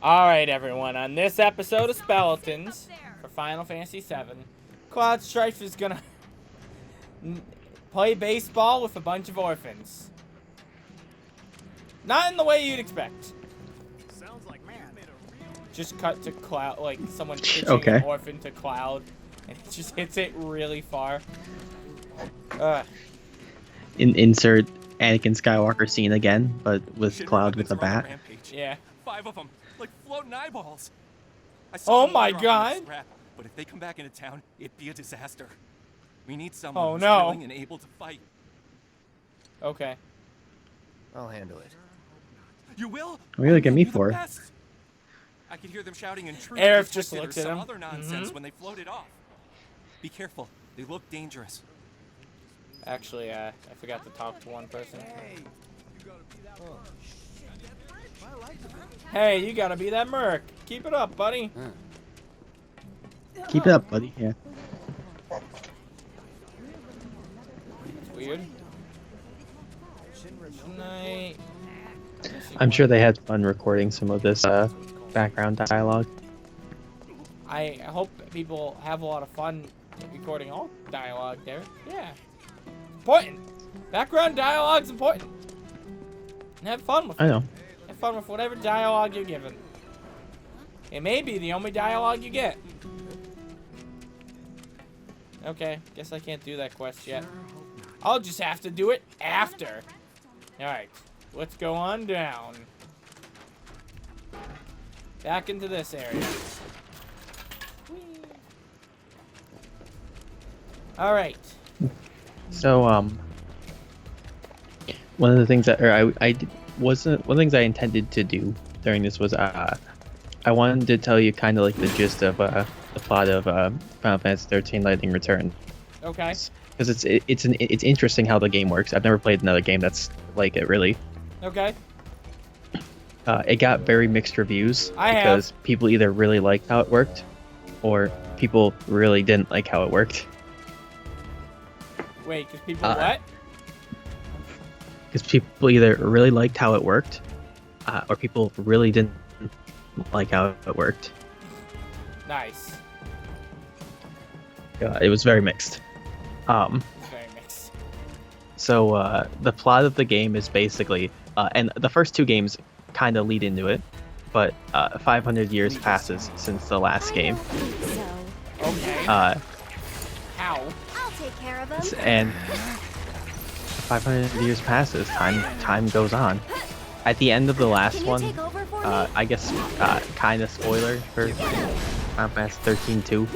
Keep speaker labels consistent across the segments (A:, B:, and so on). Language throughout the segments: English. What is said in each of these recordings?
A: Alright, everyone, on this episode of Speletons for Final Fantasy VII, Cloud Strife is gonna play baseball with a bunch of orphans. Not in the way you'd expect.
B: Sounds like man.
A: Just cut to Cloud, like someone pitching
C: Okay.
A: an orphan to Cloud, and he just hits it really far.
C: Insert Anakin Skywalker scene again, but with Cloud with a bat.
A: Yeah.
B: 5 of them, like floating eyeballs. I
A: Oh
B: them
A: my
B: later on
A: God.
B: in the scrap, but if they come back into town, it'd be a disaster. We need someone
A: Oh,
B: who's
A: no.
B: willing and able to fight.
A: Okay.
D: I'll handle it.
B: You will?
C: What are you looking at me
B: You're the
C: for?
B: best. I could hear them shouting in truth
A: Aerith just
B: or
A: looks at
B: some
A: him.
B: other nonsense when they floated off. Be careful. They look dangerous.
A: Actually, I forgot to talk to one person. Hey, you gotta be that merc. Keep it up, buddy.
C: Keep it up, buddy. Yeah.
A: It's weird. Night.
C: I'm sure they had fun recording some of this background dialogue.
A: I hope people have a lot of fun recording all dialogue there. Yeah. Important. Background dialogue's important. And have fun with it.
C: I know.
A: Have fun with whatever dialogue you're given. It may be the only dialogue you get. Okay, guess I can't do that quest yet. I'll just have to do it after. Alright, let's go on down. Back into this area. Alright.
C: So one of the things that I did, wasn't one of the things I intended to do during this was I wanted to tell you kind of like the gist of the plot of Final Fantasy XIII Lightning Return,
A: Okay.
C: because it's interesting how the game works. I've never played another game that's like it really.
A: Okay.
C: It got very mixed reviews
A: I have.
C: because people either really liked how it worked, or people really didn't like how it worked.
A: Wait, because people what?
C: Because people either really liked how it worked, or people really didn't like how it worked.
A: Nice.
C: It was very mixed.
A: It's very mixed.
C: So the plot of the game is basically, and the first two games kind of lead into it, but 500 years passes since the last game.
A: Okay.
C: Uh,
A: How?
E: I'll take care of him.
C: and 500 years passes, time goes on. At the end of the last
E: Can you
C: one,
E: take over for me?
C: I guess kind of spoiler for Final Fantasy 13 2,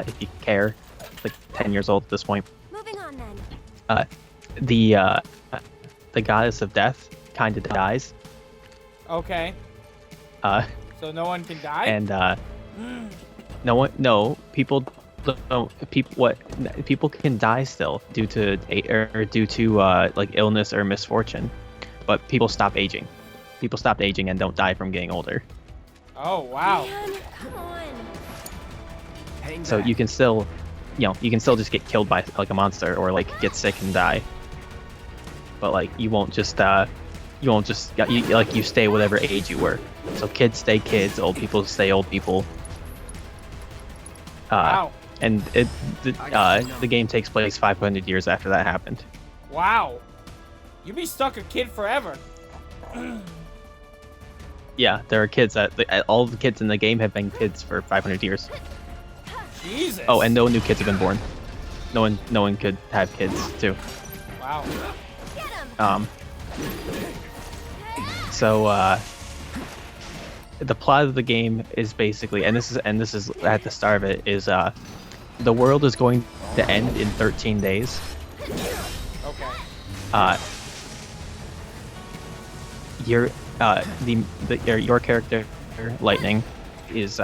C: if you care. It's like 10 years old at this point.
E: Moving on then.
C: The goddess of death kind of dies,
A: Okay. So no one can die?
C: and people don't, people can die still due to like illness or misfortune, but people stop aging. People stop aging and don't die from getting older.
A: Oh, wow.
E: Man, come on.
C: So you can still, you can still just get killed by like a monster or like get sick and die. But like you won't just you stay whatever age you were. So kids stay kids, old people stay old people.
A: Wow.
C: And the game takes place 500 years after that happened.
A: Wow. You be stuck a kid forever.
C: Yeah, there are kids all the kids in the game have been kids for 500 years.
A: Jesus.
C: Oh, and no new kids have been born. No one could have kids too.
A: Wow.
E: Get him.
C: So the plot of the game is basically, and this is at the start of it, is the world is going to end in 13 days.
A: Okay.
C: Your character Lightning is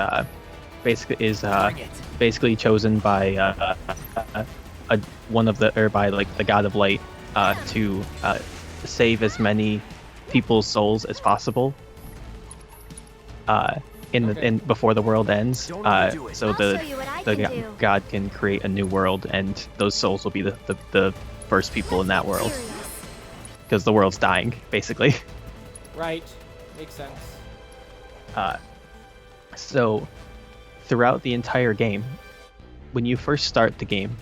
C: basically chosen by one of the, or by like the god of light, to save as many people's souls as possible in before the world ends, so
E: I'll show you what I
C: the
E: can do.
C: god can create a new world, and those souls will be the first people in that world, because the world's dying basically.
A: Right. Makes sense.
C: So throughout the entire game, when you first start the game,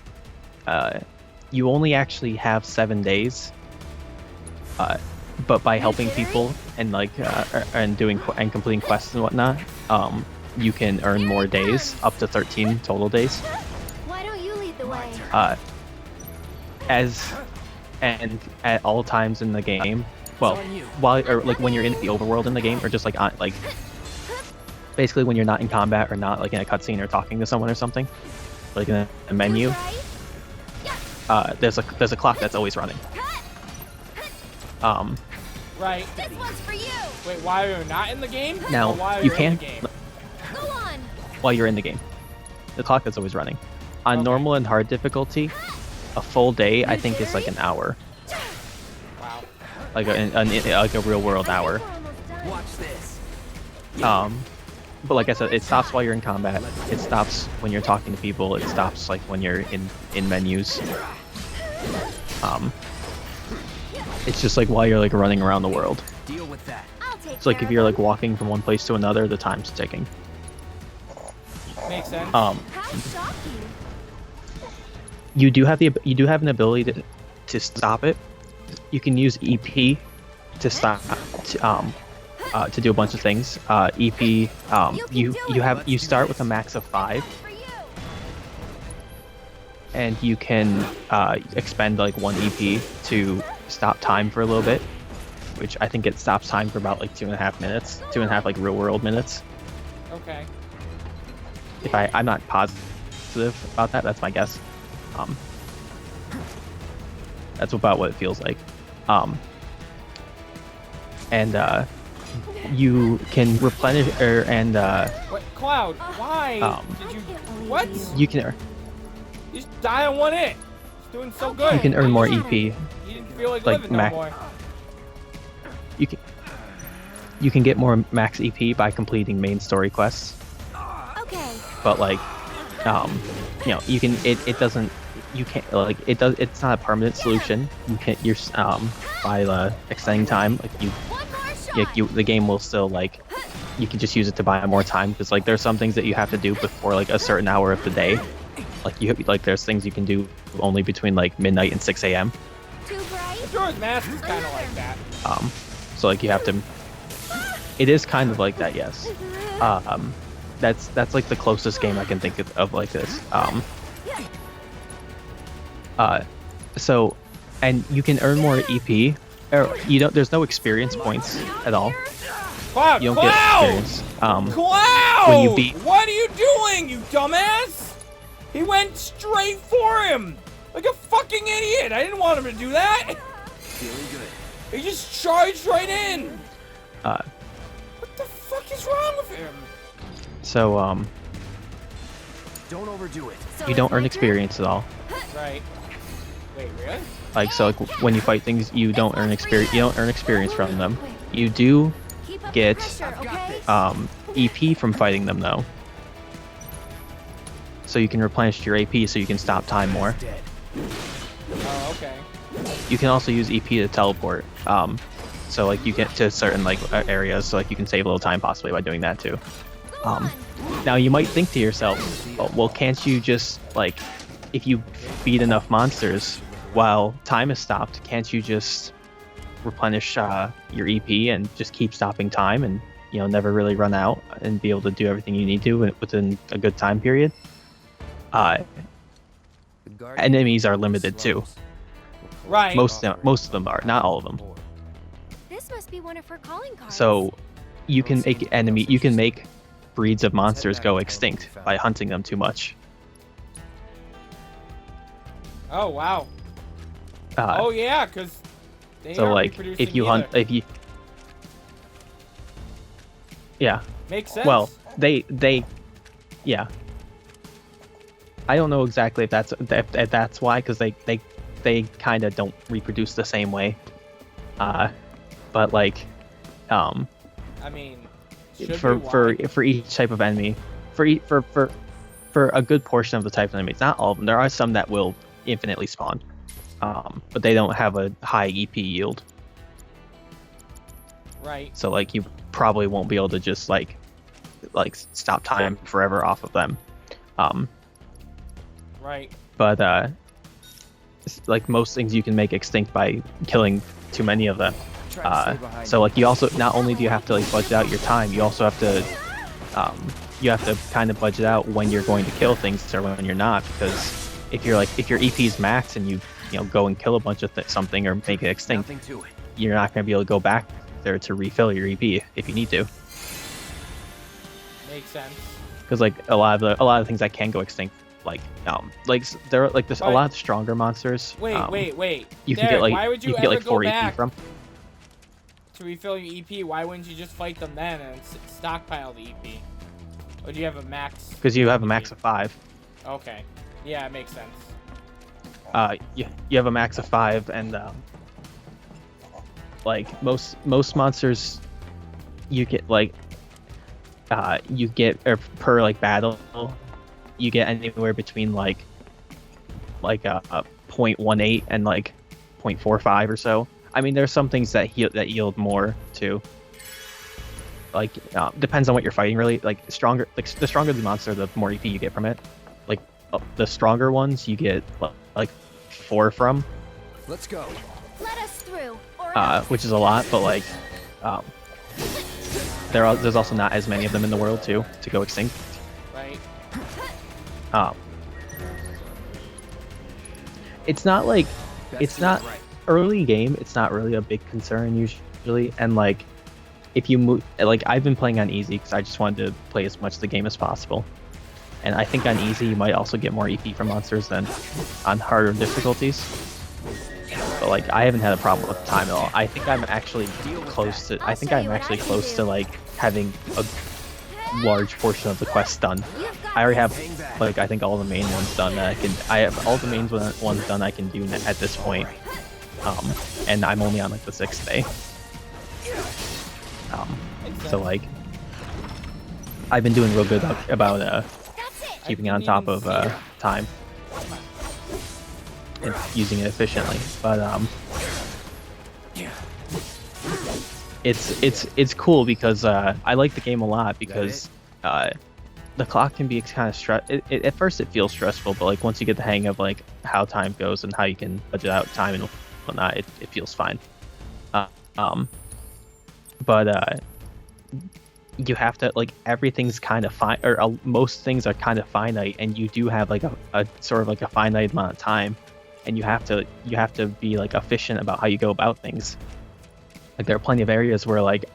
C: you only actually have 7 days. But by helping people and and completing quests and whatnot, you can earn more days, up to 13 total days.
E: Why don't you lead the way?
C: And at all times in the game, well, when you're in the overworld in the game, or just basically when you're not in combat or not like in a cutscene or talking to someone or something, like in a menu, there's a clock that's always running.
A: Right.
E: This one's for you.
A: Wait, why are you not in the game?
C: Now,
A: Or while
C: you
A: you're in
C: can,
A: the game?
E: Go on.
C: while you're in the game, the clock is always running. On
A: Okay.
C: normal and hard difficulty, a full day I think is like an hour,
A: Wow.
C: like a real world hour.
E: We're almost done.
B: Watch this.
C: But like I said, it stops while you're in combat. It stops when you're talking to people. It stops like when you're in menus. It's just like while you're like running around the world.
B: Deal with that.
E: I'll take
C: It's like
E: care
C: if you're
E: of
C: like walking from one place to another, the time's ticking.
A: Makes sense.
E: How shocking.
C: You do have an ability to stop it. You can use EP to stop to do a bunch of things. EP you start with a max of 5,
E: For you.
C: and you can expend like 1 EP to stop time for a little bit, which I think it stops time for about like 2.5 minutes, 2.5 like real world minutes.
A: Okay.
C: If I'm not positive about that, that's my guess. That's about what it feels like. And you can replenish
A: What, Cloud? Why did you? What?
C: you can
A: You just die on one hit. It's doing so good.
C: you can earn more EP.
A: You didn't feel like
C: like
A: living no more.
C: You can get more max EP by completing main story quests.
E: Okay.
C: But like you can it doesn't you can't like it does it's not a permanent solution. You're by extending time, like
E: One more shot.
C: the game will still like you can just use it to buy more time, because like there's some things that you have to do before like a certain hour of the day. Like there's things you can do only between like midnight and 6 a.m.
E: Too bright.
A: Majora's Mask is kind of like that.
C: So like you have to. It is kind of like that, yes. That's like the closest game I can think of like this. So, and you can earn more EP. Or there's no experience points at all.
A: Cloud!
C: You don't
A: Cloud!
C: get experience.
A: Cloud!
C: when you beat-
A: What are you doing, you dumbass? He went straight for him! Like a fucking idiot! I didn't want him to do that!
B: Feeling good.
A: He just charged right in!
C: Uh,
A: What the fuck is wrong with him?
C: so
B: Don't overdo it.
E: So
C: you
E: it's
C: don't
E: my
C: earn
E: turn?
C: experience at all.
A: Right. Wait, really?
C: Like so, like when you fight things, you don't earn experience. You don't earn experience from them. You do
E: Keep up the
C: get
E: pressure, okay?
C: EP from fighting them though. So you can replenish your AP, so you can stop time more.
B: Dead.
A: Oh, okay.
C: You can also use EP to teleport. So like you get to certain like areas, so like you can save a little time possibly by doing that too.
E: Go on.
C: Now you might think to yourself, oh, well, can't you just like, if you beat enough monsters while time is stopped, can't you just replenish your EP and just keep stopping time and never really run out and be able to do everything you need to within a good time period? Enemies are limited too.
A: Right.
C: Most of them are, not all of them.
E: This must be one of her calling cards.
C: So you can make breeds of monsters go extinct by hunting them too much.
A: Oh, wow.
C: Uh,
A: Oh, yeah, because they
C: so
A: aren't
C: like
A: reproducing
C: if you
A: either.
C: hunt yeah,
A: Makes sense.
C: well they yeah, I don't know exactly if that's why, because they kind of don't reproduce the same way, but like
A: I mean, should
C: for
A: be why.
C: for each type of enemy, for a good portion of the type of enemies, not all of them, there are some that will infinitely spawn, but they don't have a high EP yield.
A: Right.
C: So like you probably won't be able to just like stop time forever off of them.
A: Right.
C: But like most things, you can make extinct by killing too many of them. So like you also, not only do you have to like budget out your time, you also have to kind of budget out when you're going to kill things or when you're not, because if your EP's max and you go and kill a bunch of something or make it extinct, you're not going to be able to go back there to refill your EP if you need to.
A: Makes sense.
C: Because like a lot of things that can go extinct, there are like there's a lot of stronger monsters.
A: Wait.
C: You
A: Derek,
C: can get like
A: why would you
C: can get
A: ever
C: like
A: go
C: 4
A: back
C: EP from.
A: to refill your EP? Why wouldn't you just fight them then and stockpile the EP? Or do you have a max?
C: Because you have a max of 5.
A: Okay. Yeah, it makes sense.
C: You have a max of 5, and like most monsters, you get like per like battle, you get anywhere between like 0.18 and like 0.45 or so. I mean, there's some things that yield more too. Like depends on what you're fighting really. Like the stronger the monster, the more EP you get from it. Like the stronger ones you get like 4 from.
D: Let's go.
E: Let us through.
C: Which is a lot, but like there's also not as many of them in the world to go extinct.
A: Right.
C: It's not like early game. It's not really a big concern usually, and like if you move, like I've been playing on easy because I just wanted to play as much of the game as possible, and I think on easy you might also get more EP from monsters than on harder difficulties. But like I haven't had a problem with time at all. I think I'm actually close to. I think I'm actually close to like having a large portion of the quest done. I already have like I think all the main ones done that I have all the main ones done I can do at this point. And I'm only on like the 6th day. So like I've been doing real good about keeping on top of time and using it efficiently. But it's cool because I like the game a lot because the clock can be kind of at first it feels stressful, but like once you get the hang of like how time goes and how you can budget out time and whatnot, it feels fine. But you have to like everything's kind of fine, or most things are kind of finite, and you do have like a sort of like a finite amount of time, and you have to be like efficient about how you go about things. Like there are plenty of areas where like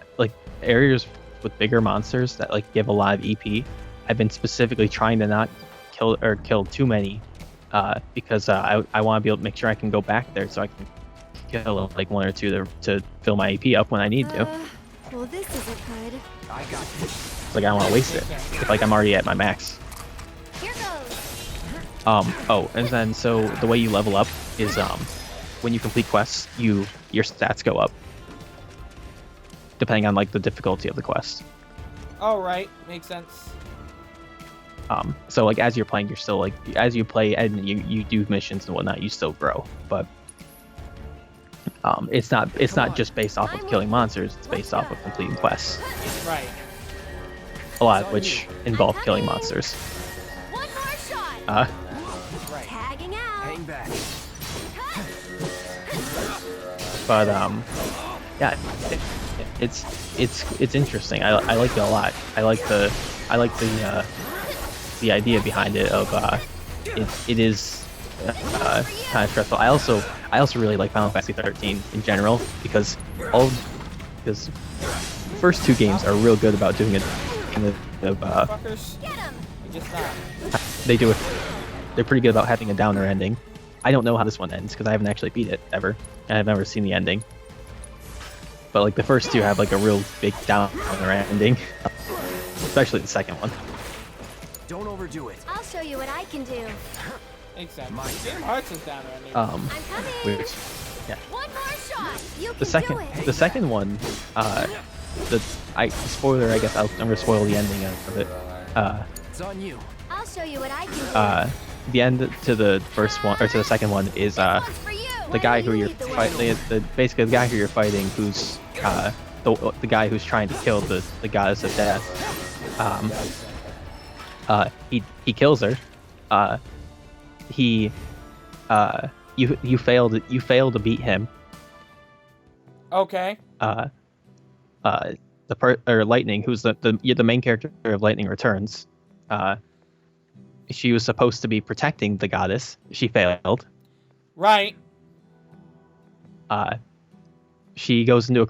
C: areas with bigger monsters that like give a lot of EP. I've been specifically trying to not kill too many, because I want to be able to make sure I can go back there so I can kill like 1 or 2 to fill my EP up when I need to.
E: Well, this isn't good.
D: I got this.
C: It's like I don't want to waste it. If like I'm already at my max.
E: Here goes.
C: Oh, and then so the way you level up is when you complete quests, your stats go up depending on like the difficulty of the quest.
A: Oh, right. Makes sense.
C: So like as you're playing, you're still like as you play and you do missions and whatnot, you still grow. But it's not just based off of killing monsters. It's based off of completing quests.
A: Right.
C: A lot of which involve killing monsters.
E: One more shot.
A: Right.
E: Tagging out.
D: Hang back.
C: But yeah, it's interesting. I like it a lot. I like the idea behind it of it is kind of stressful. I also really like Final Fantasy 13 in general because the first 2 games are real good about doing it.
A: Fuckers.
E: Get him.
A: I guess not.
C: They do it. They're pretty good about having a downer ending. I don't know how this one ends because I haven't actually beat it ever, and I've never seen the ending. But like the first 2 have like a real big downer ending, especially the second one.
D: Don't overdo it.
E: I'll show you what I can do.
A: Makes sense. Game Hearts is down there.
E: I'm coming.
C: Which, yeah.
E: One more shot. You
C: The
E: can do it.
C: second one, spoiler. I guess I'm gonna spoil the ending of it.
D: It's on you.
E: I'll show you what I can do.
C: The end to the first one or to the second one is
E: This one's for you.
C: the guy who you're fighting. Basically the guy who you're fighting, who's the guy who's trying to kill the goddess of death, he kills her. You fail to beat him.
A: Okay.
C: Lightning, who's the main character of Lightning Returns, she was supposed to be protecting the goddess. She failed.
A: Right.
C: She goes into a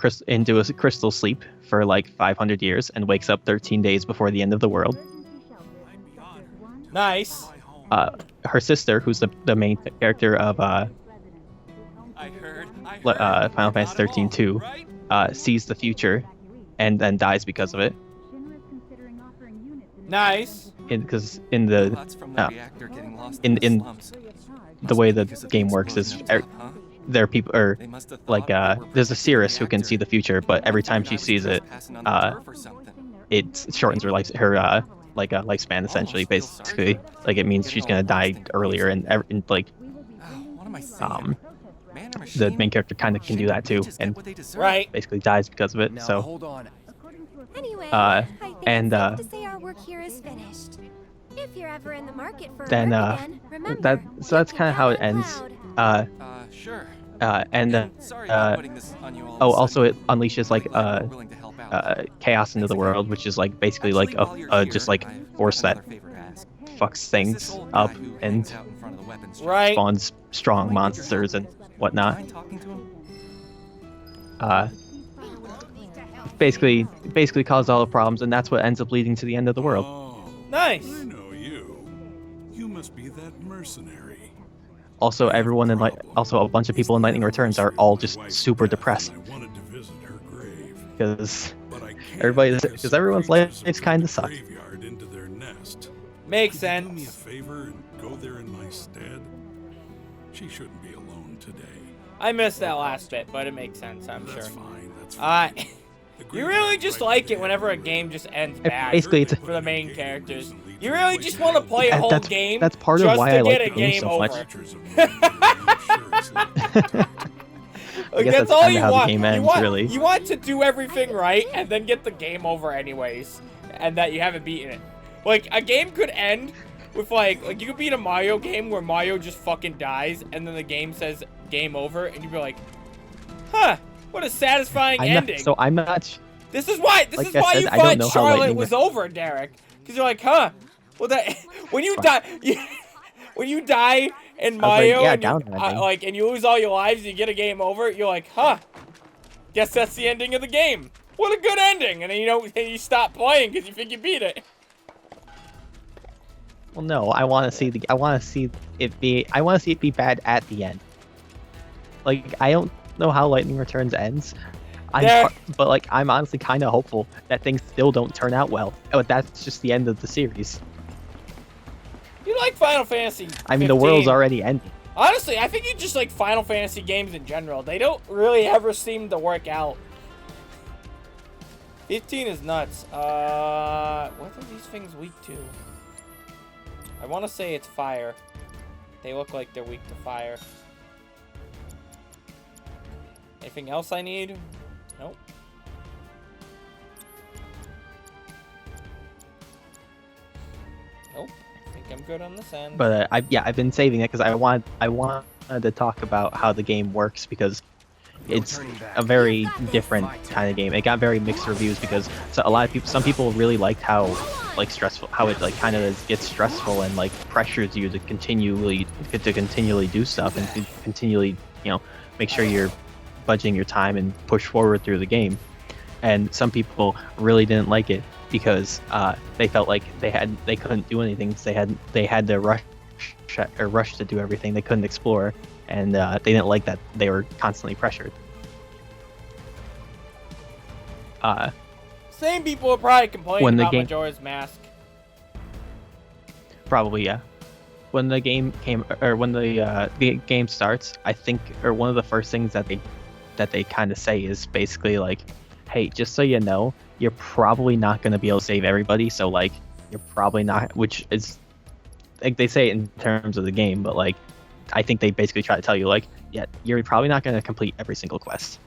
C: crystal sleep for like 500 years and wakes up 13 days before the end of the world.
A: Nice.
C: Her sister, who's the main character of Final Fantasy 13 2, sees the future and then dies because of it.
A: Nice.
C: Because in the way the game works is there are people there's a Cirrus who can see the future, but every time she sees it, it shortens her lifespan essentially. Basically, like it means she's gonna die earlier, and the main character kind of can do that too, and
A: Right.
C: basically dies because of it.
D: Now,
C: So
D: hold on.
E: Anyway,
C: Uh,
E: I think
C: and,
E: it's safe to say our work here is finished. If you're ever in the market for
C: then
E: work again, remember,
C: that's
E: you
C: kind of
E: can
C: how it
E: count on
C: ends.
E: Cloud.
B: Sure.
C: Sorry
B: about putting this on you all of a
C: also
B: sudden.
C: it unleashes like
B: Glad you're willing to help out.
C: chaos into the world, which is like basically like
B: Actually, while you're
C: a
B: here,
C: just like
B: I have
C: force that
B: another favor to ask.
C: fucks
B: This
C: things
B: old
C: up
B: guy who
C: and
B: hangs out in front of the weapons shop.
A: Right.
C: spawns strong monsters and whatnot.
B: Mind talking to him?
C: Basically cause all the problems, and that's what ends up leading to the end of the world.
F: Oh,
A: Nice.
F: I know you. You must be that mercenary.
C: Also, everyone also a bunch of people in Lightning Returns are all just super depressed
F: I wanted to visit her grave,
C: because
F: but I can't
C: everybody's
F: because
C: because everyone's
F: creatures
C: lives
F: have
C: kind of
F: turned the
C: suck.
F: graveyard into their nest.
A: Makes
F: Could you do me a
A: sense.
F: favor and go there in my stead? She shouldn't be alone today.
A: I missed that last bit, but it makes sense, I'm
F: That's
A: sure.
F: fine. That's fine. The
A: You really
F: graveyard's
A: just
F: right
A: like
F: there.
A: it whenever a game just ends bad
C: Basically, it's
A: for the main characters. You really just want to play a whole game
C: that's part of
A: just
C: why
A: to
C: I like
A: get
C: the
A: a
C: game
A: game
C: so
A: over.
C: much.
F: Pictures of me, I'm sure it's not protected.
A: Like,
C: guess
A: that's
C: that's
A: all
C: kinda
A: you
C: how the
A: want.
C: game
A: You
C: ends,
A: want,
C: really.
A: you want to do everything right and then get the game over anyways, and that you haven't beaten it. Like, a game could end with like you could beat a Mario game where Mario just fucking dies and then the game says game over and you'd be like, huh, what a satisfying ending.
C: I'm not.
A: This is why
C: Like
A: is
C: I
A: why
C: said,
A: you
C: I don't
A: thought
C: know how
A: Charlotte
C: Lightning
A: was over, Derek. Because you're like, huh? Well, that when you die, when you die in Mario,
C: yeah,
A: and,
C: down
A: you,
C: ending.
A: and you lose all your lives, you get a game over. You're like, huh? Guess that's the ending of the game. What a good ending! And then you stop playing because you think you beat it.
C: Well, no, I want to see it be bad at the end. Like I don't know how Lightning Returns ends. But like I'm honestly kind of hopeful that things still don't turn out well. But that's just the end of the series.
A: You like Final Fantasy 15.
C: I mean, the world's already ending.
A: Honestly, I think you just like Final Fantasy games in general. They don't really ever seem to work out. 15 is nuts. What are these things weak to? I want to say it's fire. They look like they're weak to fire. Anything else I need? Nope. Nope. I think I'm good on this end.
C: But I've been saving it because I wanted to talk about how the game works because it's a very different kind of game. It got very mixed reviews because some people really liked how like stressful, how it like kind of gets stressful and like pressures you to continually do stuff and to continually make sure you're budgeting your time and push forward through the game. And some people really didn't like it because they felt like they couldn't do anything. They had to rush to do everything. They couldn't explore, and they didn't like that they were constantly pressured.
A: Same people are probably complaining
C: When the
A: about
C: game-
A: Majora's Mask.
C: Probably, yeah. When the game the game starts, I think, or one of the first things that they kind of say is basically like, hey, just so you know, you're probably not going to be able to save everybody, so like you're probably not, which is like they say it in terms of the game, but like I think they basically try to tell you like, yeah, you're probably not going to complete every single quest.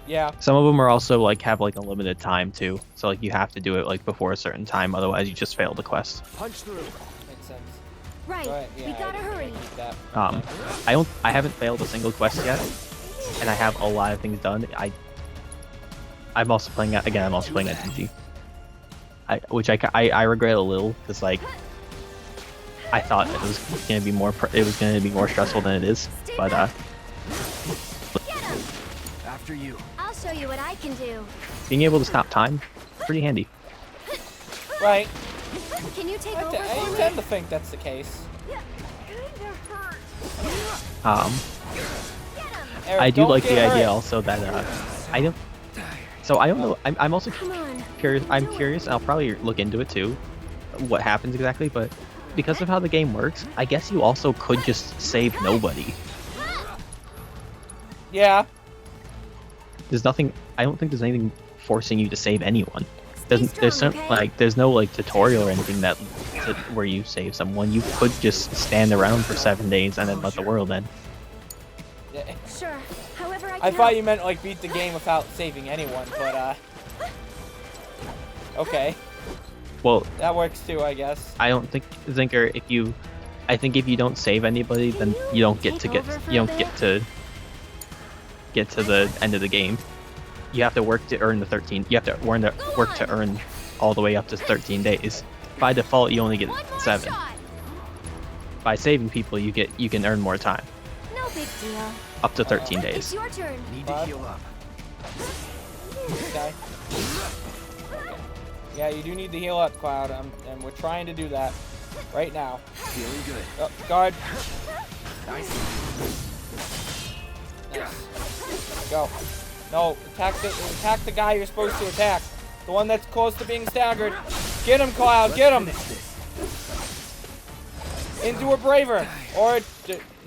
A: Yeah.
C: Some of them are also like have like a limited time too, so like you have to do it like before a certain time, otherwise you just fail the quest.
D: Punch through.
A: Makes sense.
E: Right.
A: Go ahead. Yeah,
E: We gotta
A: I
E: hurry.
A: keep that.
C: I haven't failed a single quest yet, and I have a lot of things done. I'm also playing again. I'm also playing RPG, which I regret a little because like I thought it was gonna be more stressful than it is, but
E: Get him.
D: After you.
E: I'll show you what I can do.
C: being able to stop time, pretty handy.
A: Right.
E: Can you take
A: I
E: over for me?
A: tend to think that's the case. Eric,
C: I do
A: don't
C: like the
A: get
C: idea
A: hurt.
C: also that I don't. So I don't know. I'm also
E: Come on.
C: curious. I'm curious, and I'll probably look into it too. What happens exactly? But because of how the game works, I guess you also could just save nobody.
A: Yeah.
C: There's nothing. I don't think there's anything forcing you to save anyone.
E: Stay
C: There's
E: strong,
C: some,
E: okay?
C: like there's no like tutorial or anything where you save someone. You could just stand around for 7 days and then let the world end.
A: Yeah.
E: Sure. However I
A: I
E: can.
A: thought you meant like beat the game without saving anyone, but okay,
C: Well,
A: that works too, I guess.
C: I don't think Zinker. I think if you don't save anybody, then you don't get to
E: Take over for
C: you
E: a
C: don't get to the end of the game. You have to work to earn the 13. You have to work to earn all the way up to 13 days. By default, you only get
E: One more
C: 7.
E: shot.
C: By saving people, you can earn more time,
E: No big deal.
C: up to 13
E: It's
C: days.
E: your turn.
D: Need to heal up.
A: Okay. Yeah, you do need to heal up, Cloud, and we're trying to do that right now.
D: Feeling good.
A: Oh, guard.
D: Nice.
A: Nice. Go. No, attack the guy you're supposed to attack. The one that's close to being staggered. Get him, Cloud. Get him.
D: Finish this.
A: Into a braver. Or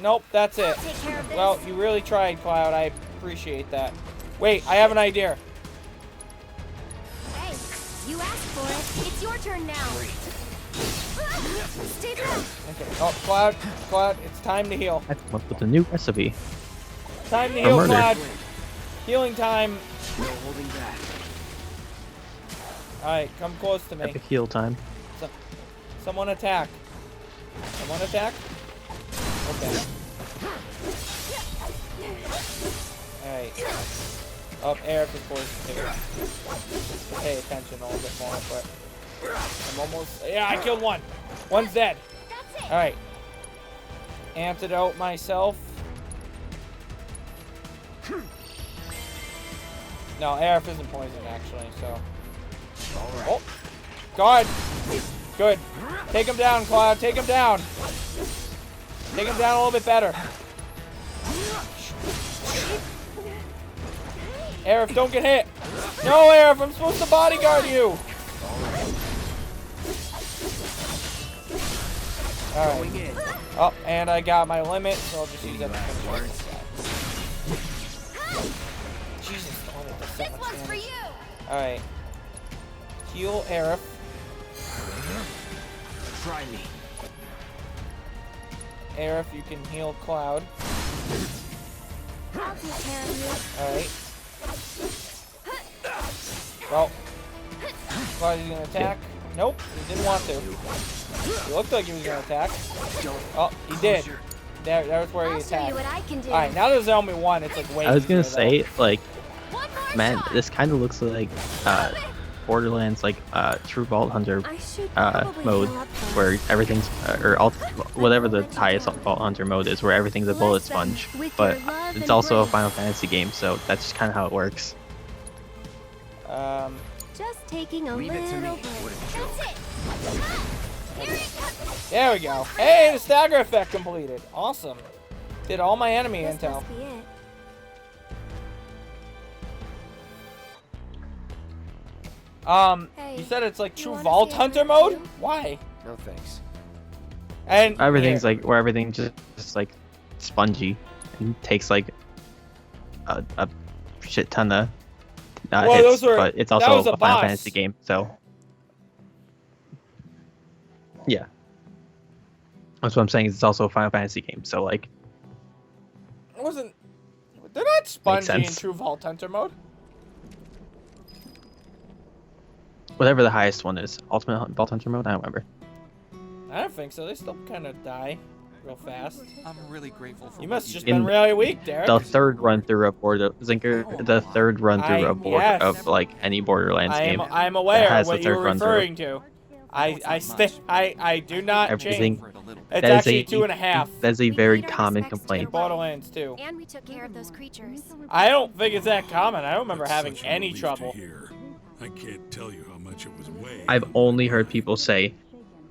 A: nope, that's it.
E: Take care of this.
A: Well, you really tried, Cloud. I appreciate that. Wait, I have an idea.
E: Hey, you asked for it. It's your turn now. Stay down.
A: Okay. Oh, Cloud, it's time to heal.
C: I've come up with a new recipe.
A: Time to
C: For
A: heal,
C: murder.
A: Cloud. Healing time.
D: No holding back.
A: Alright, come close to me.
C: Epic heal time.
A: Someone attack. Someone attack? Okay. Alright. Oh, Eric is poisoned too. Pay attention a little bit more, but I'm almost. Yeah, I killed one. One's dead.
E: That's it.
A: Alright. Antidote myself. No, Arif isn't poisoned actually, so.
D: All right.
A: Oh! Guard! Good. Take him down, Cloud. Take him down. Take him down a little bit better. Arif, don't get hit. No, Arif, I'm supposed to bodyguard you. Alright.
D: Going in.
A: Oh, and I got my limit, so I'll just use that to finish this guy. Jesus, oh, that does so
E: This
A: much
E: one's for
A: damage.
E: you.
A: Alright. Heal Arif.
D: Try me.
A: Arif, you can heal Cloud.
E: I'll take care of
A: Alright. Well, Cloud is gonna attack. Nope, he didn't want to. He looked like he was gonna attack. Oh, he did.
D: Closure.
A: That was where
E: you.
A: he
E: I'll show you
A: attacked.
E: what I can do.
A: Alright, now there's only one. It's like way
C: I was gonna
A: easier,
C: say, like,
E: One more
C: man,
E: shot.
C: this kind of looks like Borderlands, like True Vault Hunter
E: I should probably
C: mode,
E: heal up first.
C: where everything's whatever the highest Vault Hunter mode is, where everything's a bullet
E: Listen,
C: sponge.
E: with
C: But
E: your love
C: it's
E: and
C: also a
E: grace.
C: Final Fantasy game, so that's just kind of how it works.
A: though.
E: Just taking a
D: Leave it to me.
E: little break.
D: What a joke.
A: There we go. Hey, the stagger effect completed. Awesome. Did all my enemy
E: This
A: intel.
E: must be it. Hey,
A: You said it's like
E: you
A: true
E: wanna
A: Vault
E: see
A: Hunter
E: everything
A: mode?
E: too?
A: Why?
D: No thanks.
A: And
C: Everything's
A: here,
C: like where everything just like spongy and takes like a shit ton of
A: Well,
C: hits,
A: those were-
C: but it's
A: that
C: also
A: was a
C: a Final
A: boss.
C: Fantasy game, so yeah. That's what I'm saying. It's also a Final Fantasy game, so like
A: it wasn't. They're not spongy in
C: sense.
A: true Vault Hunter mode.
C: whatever the highest one is. Ultimate Vault Hunter mode? I don't remember.
A: I don't think so. They still kind of die real fast.
B: I'm really grateful for
A: You
B: what
A: must
B: you
A: just
B: did.
A: been really weak, Derek.
C: The third run through a border Zinker, the third run through a border
A: yes.
C: of like any Borderlands game.
A: I'm aware
C: has
A: of what
C: the
A: you're
C: third run through.
A: referring to. I do not
C: Everything-
A: change.
B: For it a little
A: It's
B: bit.
C: That is
A: actually
C: a-
A: 2.5.
C: That's a
E: We
C: very
E: paid our
C: common
E: respects to
C: complaint.
E: your wife,
A: Borderlands 2.
E: And we took care of those creatures.
A: I don't think it's that common. I don't remember
F: That's
A: having
F: such a
A: any
F: relief to
A: trouble.
F: hear. I can't tell you how much it was weighing.
C: I've only heard people say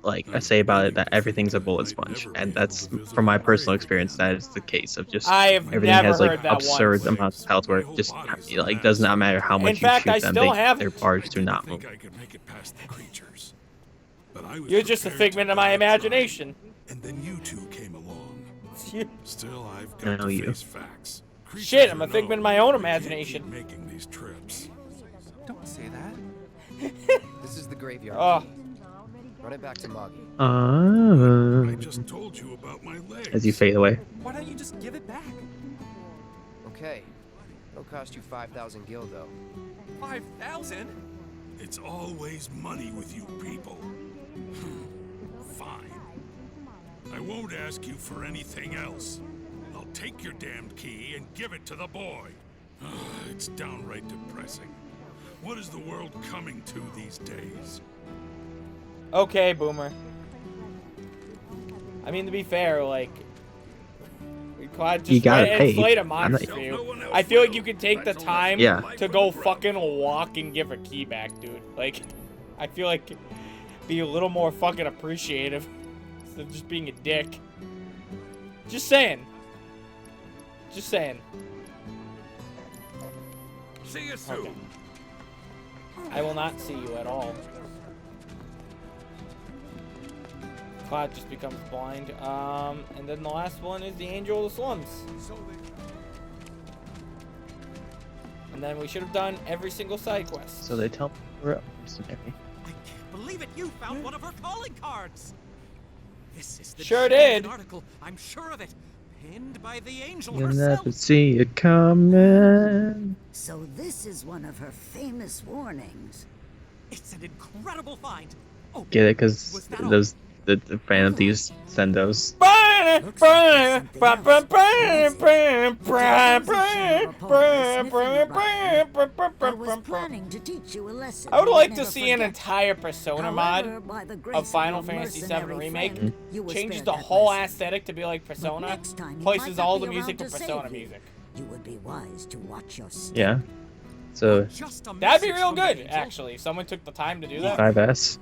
C: about it that everything's a bullet sponge, and that's from my personal experience. That is the case of just
A: I have
C: everything
A: never
C: has like
A: heard that
C: absurd
A: once.
C: amounts of health where it just like does not matter how much
A: fact,
C: you
A: I
C: shoot them,
A: still have
C: their
A: it.
C: bars
F: I
C: do
F: didn't
C: not move.
F: think I could make it past the creatures. But I was
A: You're just a
F: prepared
A: figment
F: to
A: of my
F: die trying.
A: imagination.
F: And then you two came along. Still, I've
C: I
F: got
C: know
F: to
C: you.
F: face facts. Creatures
A: Shit,
F: or
A: I'm a
F: no,
A: figment of my own
F: I can't keep
A: imagination.
F: making these trips.
B: Don't say that.
D: This is the graveyard.
A: Oh,
D: Run it back to Moggy.
F: I just told you about my legs.
C: As you fade away.
B: Why don't you just give it back?
D: Okay. It'll cost you 5,000 gil, though.
B: 5,000?
F: It's always money with you people. Fine. I won't ask you for anything else. I'll take your damned key and give it to the boy. It's downright depressing. What is the world coming to these days?
A: okay, Boomer. I mean, to be fair, like, Clyde
C: You
A: just
C: gotta
A: went
C: pay.
A: and slayed a
C: I'm
A: monster
C: not-
A: for you. I feel like you could take the time
C: Yeah.
A: to go fucking walk and give a key back, dude. Like, I feel like be a little more fucking appreciative instead of just being a dick. Just saying. Just saying.
F: See you soon.
A: Okay. I will not see you at all. Cloud just becomes blind. And then the last one is the Angel of the Slums. And then we should have done every single side quest.
C: So they tell we're up.
G: I can't believe it! You found one of her calling cards! This is the
A: Sure
G: genuine
A: did.
G: article, I'm sure of it. Pinned by the angel
C: You'll
G: herself.
C: never see it coming.
H: So this is one of her famous warnings.
G: It's an incredible find. Oh,
C: Get it? Because
G: Was that all?
C: those the fan of these send those.
H: I was planning to teach you a lesson.
A: I would
H: you
A: like to
H: never
A: see an
H: forget.
A: entire Persona mod
H: However, by the grace
A: of Final
H: your
A: Fantasy VII
H: mercenary
A: Remake.
H: friend, you were
A: Changes
H: spared
A: the
H: that
A: whole
H: lesson.
A: aesthetic to be like Persona.
H: next time he
A: Places
H: might
A: all
H: not
A: the
H: be
A: music
H: around
A: with
H: to
A: Persona
H: save you.
A: music.
H: You would be wise to watch your step.
C: Yeah. So
G: just a
A: That'd be
G: message
A: real
G: from the
A: good,
G: angel.
A: actually. If someone took the time to do that.
C: 5S.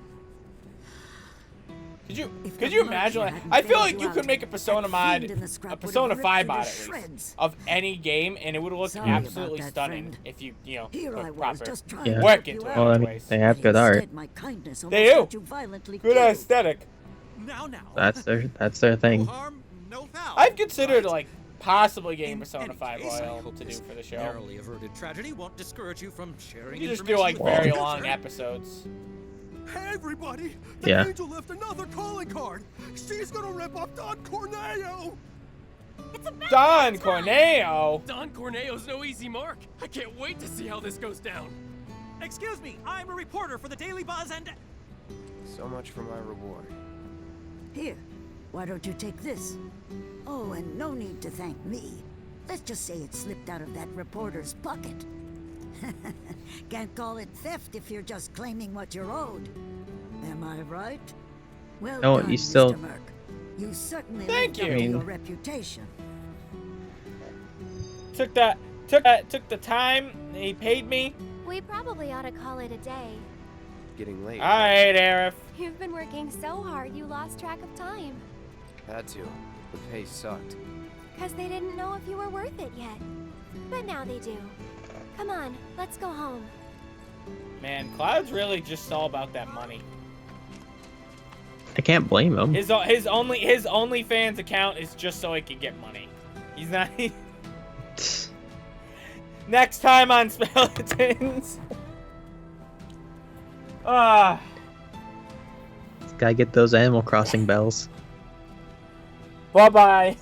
H: If
A: Could
H: the
A: you imagine?
H: merchant
A: Like,
H: hadn't
A: I feel
H: bailed
A: like you
H: out,
A: could make a Persona
H: that
A: mod,
H: fiend in the scrap
A: a
H: would have
A: Persona
H: ripped
A: 5
H: you to
A: mod at least,
H: shreds.
A: of any game, and it would look
H: Sorry about
A: absolutely
H: that,
A: stunning
H: friend.
A: if you
H: Here I
A: put
H: was,
A: proper
H: just trying
C: Yeah.
H: to
A: work
H: help
A: into
H: you
A: it.
H: out.
C: Well, I mean,
A: anyways.
C: they have
H: And
C: good art.
H: instead, my kindness
A: They
H: almost
A: do.
H: got you violently
A: Good
H: killed.
A: aesthetic.
G: Now.
C: That's their
G: No
C: thing.
G: harm, no foul.
A: I've considered like possibly getting
G: In
A: Persona
G: any
A: 5
G: case, I
A: Royal
G: hope
A: to do
G: this
A: for the show.
G: narrowly averted tragedy won't discourage you from sharing
A: You just do
G: information
A: like
G: with
A: very
G: others.
A: long episodes.
I: Hey everybody! The
C: Yeah.
I: angel left another calling card! She's gonna rip off Don Corneo!
A: Don Corneo.
J: Don Corneo's no easy mark. I can't wait to see how this goes down.
G: Excuse me, I'm a reporter for the Daily Buzz and...
D: So much for my reward.
H: Here, why don't you take this? Oh, and no need to thank me. Let's just say it slipped out of that reporter's pocket. Can't call it theft if you're just claiming what you're owed. Am I right? Well
C: No,
H: done,
C: you still-
H: Mr. Merc. You certainly
A: Thank
H: lived up
A: you.
H: to your reputation.
A: Took the time. He paid me.
E: We probably ought to call it a day.
D: Getting late.
A: All right, Arif.
E: You've been working so hard you lost track of time.
D: Had to. The pay sucked.
E: Because they didn't know if you were worth it yet. But now they do. Come on, let's go home.
A: Man, Cloud's really just all about that money.
C: I can't blame him.
A: His OnlyFans account is just so he can get money. He's not. Next time on Speletons. Ah.
C: Gotta get those Animal Crossing bells.
A: Bye bye.